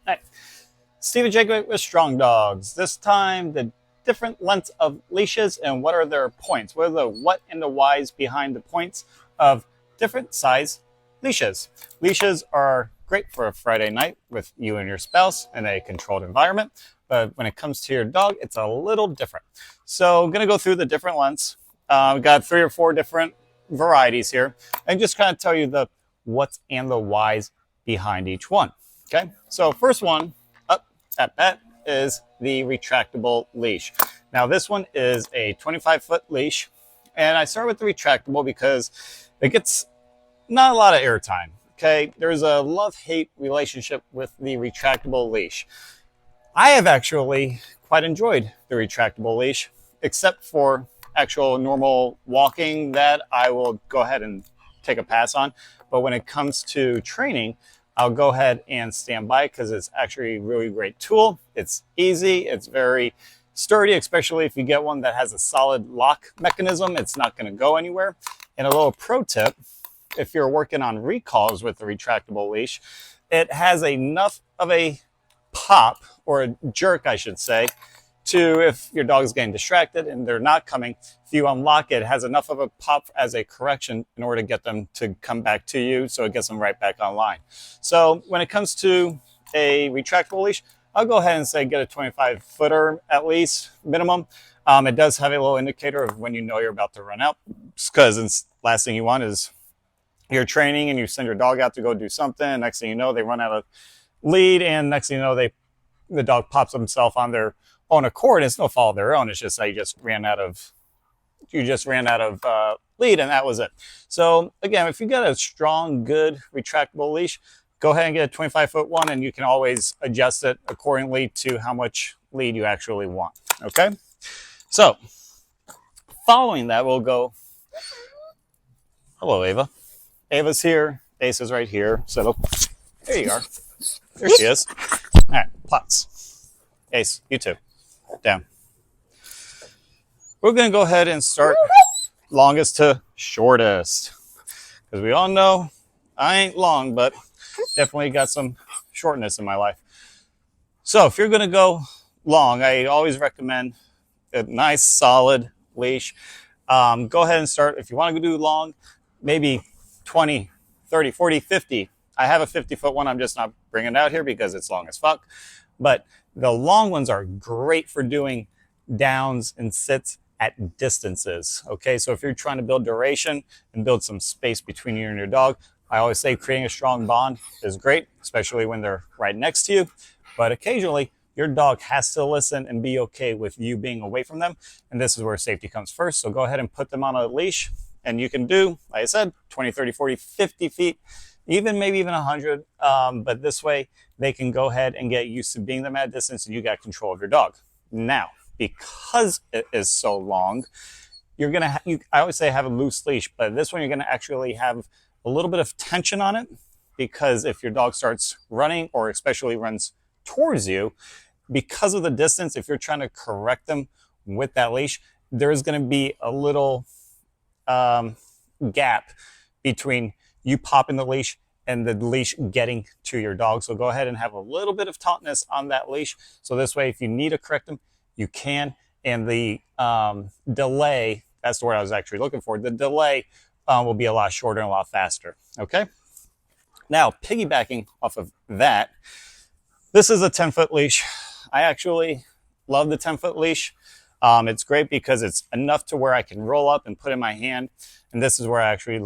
Hi, Stephen Jacob with Strong Dogs. This time, the different lengths of leashes and what are their points. What are the what and the whys behind the points of different size leashes? Leashes are great for a Friday night with you and your spouse in a controlled environment, but when it comes to your dog, it's a little different. So I'm going to go through the different lengths. We've got 3 or 4 different varieties here, and just kind of tell you the what's and the whys behind each one. Okay, so first one up at bat is the retractable leash. Now this one is a 25-foot leash, and I start with the retractable because it gets not a lot of airtime. Okay, there's a love-hate relationship with the retractable leash. I have actually quite enjoyed the retractable leash, except for actual normal walking that I will go ahead and take a pass on. But when it comes to training, I'll go ahead and stand by because it's actually a really great tool. It's easy, it's very sturdy, especially if you get one that has a solid lock mechanism. It's not going to go anywhere. And a little pro tip, if you're working on recalls with the retractable leash, it has enough of a pop, or a jerk I should say, to if your dog's getting distracted and they're not coming, if you unlock it, it has enough of a pop as a correction in order to get them to come back to you, so it gets them right back online. So when it comes to a retractable leash, I'll go ahead and say get a 25-footer at least, minimum. It does have a little indicator of when you know you're about to run out, because the last thing you want is you're training and you send your dog out to go do something, and next thing you know, they run out of lead, and next thing you know, the dog pops himself on their own accord. It's no fault of their own. It's just that you just ran out of lead, and that was it. So again, if you got a strong, good retractable leash, go ahead and get a 25-foot one, and you can always adjust it accordingly to how much lead you actually want. Okay. So following that, we'll go. Hello, Ava. Ava's here. Ace is right here. So there you are. There she is. All right, plots. Ace, you too. Down. We're going to go ahead and start longest to shortest, because we all know I ain't long, but definitely got some shortness in my life. So if you're going to go long, I always recommend a nice solid leash. Go ahead and start. If you want to do long, maybe 20, 30, 40, 50. I have a 50-foot one. I'm just not bringing it out here because it's long as fuck. But the long ones are great for doing downs and sits at distances. Okay, so if you're trying to build duration and build some space between you and your dog, I always say creating a strong bond is great, especially when they're right next to you. But occasionally, your dog has to listen and be okay with you being away from them. And this is where safety comes first. So go ahead and put them on a leash, and you can do, like I said, 20, 30, 40, 50 feet, maybe even 100. But this way, they can go ahead and get used to being them at a distance, and you got control of your dog. Now, because it is so long, you're going to, I always say have a loose leash, but this one you're going to actually have a little bit of tension on it, because if your dog starts running, or especially runs towards you, because of the distance, if you're trying to correct them with that leash, there's going to be a little gap between you popping the leash and the leash getting to your dog. So go ahead and have a little bit of tautness on that leash. So this way, if you need to correct them, you can. And the delay, that's the word I was actually looking for, the delay will be a lot shorter and a lot faster. Okay. Now, piggybacking off of that, this is a 10-foot leash. I actually love the 10-foot leash. It's great because it's enough to where I can roll up and put in my hand. And this is where I actually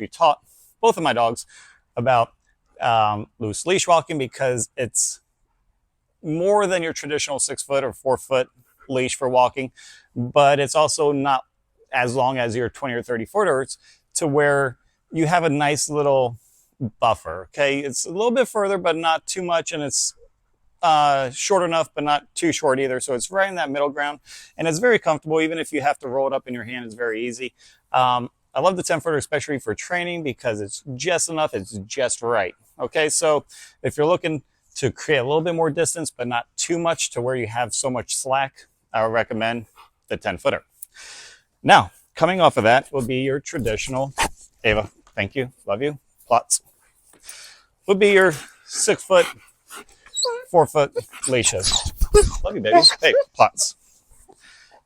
taught both of my dogs about loose leash walking, because it's more than your traditional 6-foot or 4-foot leash for walking, but it's also not as long as your 20 or 30 footers, to where you have a nice little buffer. Okay, it's a little bit further, but not too much, and it's short enough, but not too short either. So it's right in that middle ground, and it's very comfortable. Even if you have to roll it up in your hand, it's very easy. I love the 10-footer, especially for training, because it's just enough. It's just right. Okay, so if you're looking to create a little bit more distance, but not too much to where you have so much slack, I would recommend the 10-footer. Now, coming off of that will be your traditional, Ava, thank you, love you, plots, would be your 6-foot 4-foot leashes. Love you, baby. Hey, plots.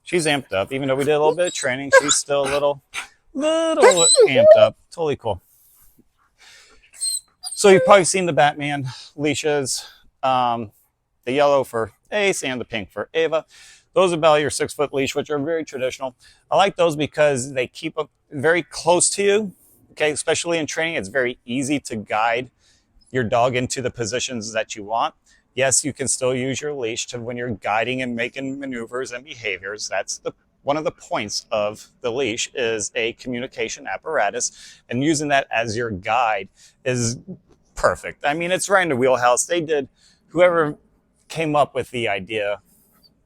She's amped up. Even though we did a little bit of training, she's still a little amped up. Totally cool. So you've probably seen the Batman leashes, the yellow for Ace and the pink for Ava. Those are about your 6-foot leash, which are very traditional. I like those because they keep up very close to you. Okay, especially in training, it's very easy to guide your dog into the positions that you want. Yes, you can still use your leash to when you're guiding and making maneuvers and behaviors. That's one of the points of the leash is a communication apparatus, and using that as your guide is perfect. I mean, it's right in the wheelhouse. Whoever came up with the idea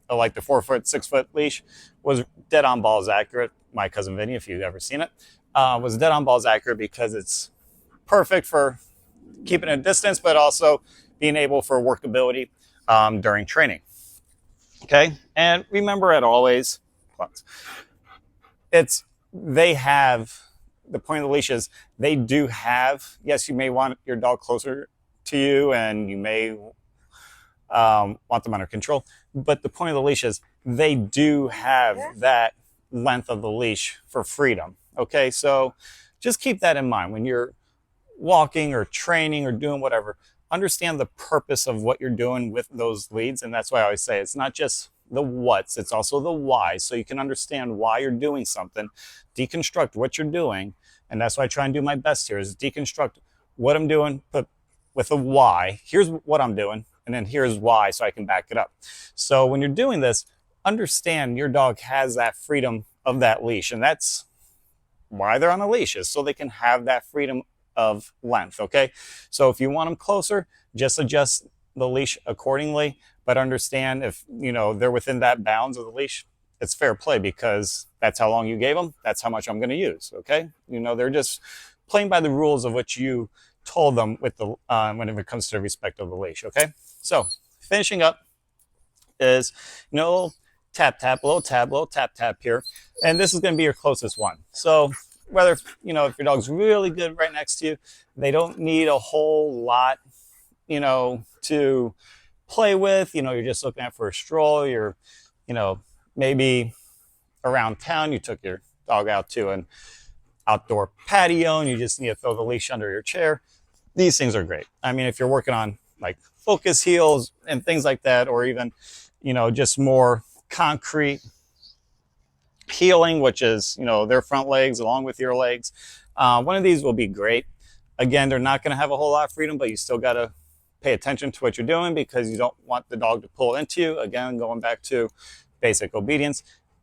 of like the 4-foot, 6-foot leash was dead on balls accurate. My cousin Vinny, if you've ever seen it, was dead on balls accurate because it's perfect for keeping a distance, but also being able for workability during training. Okay, and remember it always, they have, the point of the leash is they do have, yes, you may want your dog closer to you and you may want them under control, but the point of the leash is they do have that length of the leash for freedom. Okay, so just keep that in mind when you're walking or training or doing whatever. Understand the purpose of what you're doing with those leads, and that's why I always say it's not just the what's, it's also the why, so you can understand why you're doing something, deconstruct what you're doing, and that's why I try and do my best here is deconstruct what I'm doing, but with a why. Here's what I'm doing, and then here's why, so I can back it up. So when you're doing this, understand your dog has that freedom of that leash, and that's why they're on a leash, is so they can have that freedom of length. Okay, so if you want them closer, just adjust the leash accordingly, but understand if they're within that bounds of the leash, it's fair play because that's how long you gave them, that's how much I'm going to use. Okay, they're just playing by the rules of what you told them with the when it comes to the respect of the leash. Okay, so finishing up is little tap tap, little tap tap here, and this is going to be your closest one. So whether if your dog's really good right next to you, they don't need a whole lot to play with. You're just looking at for a stroll, you're maybe around town, you took your dog out to an outdoor patio and you just need to throw the leash under your chair. These things are great. I mean, if you're working on like focus heels and things like that, or even just more concrete heeling, which is their front legs along with your legs, one of these will be great. Again, they're not going to have a whole lot of freedom, but you still got to pay attention to what you're doing because you don't want the dog to pull into you. Again, going back to basic obedience,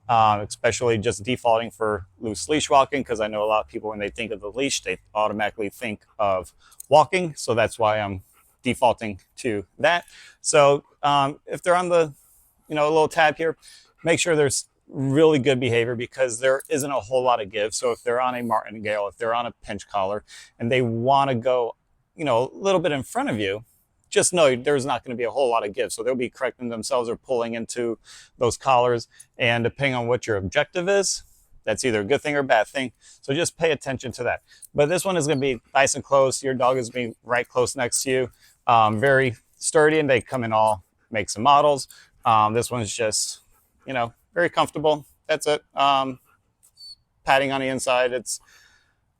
especially just defaulting for loose leash walking, because I know a lot of people when they think of the leash, they automatically think of walking, so that's why I'm defaulting to that. So if they're on the a little tab here, make sure there's really good behavior because there isn't a whole lot of give. So if they're on a martingale, if they're on a pinch collar and they want to go a little bit in front of you, just know there's not going to be a whole lot of give. So they'll be correcting themselves or pulling into those collars, and depending on what your objective is, that's either a good thing or a bad thing. So just pay attention to that. But this one is going to be nice and close. Your dog is being right close next to you, very sturdy, and they come in all makes and models. This one's just very comfortable. That's it. Padding on the inside. I'm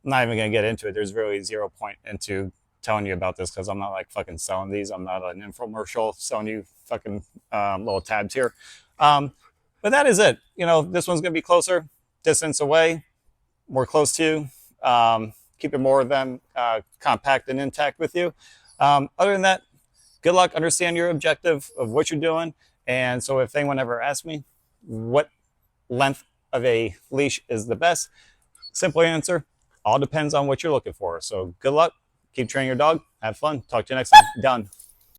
not even going to get into it. There's really 0 point into telling you about this because I'm not like fucking selling these. I'm not an infomercial selling you fucking little tabs here. But that is it. This one's going to be closer, distance away, more close to you. Keep it more of them compact and intact with you. Other than that, good luck. Understand your objective of what you're doing. And so if anyone ever asks me what length of a leash is the best, simple answer, all depends on what you're looking for. So good luck. Keep training your dog. Have fun. Talk to you next time. Done.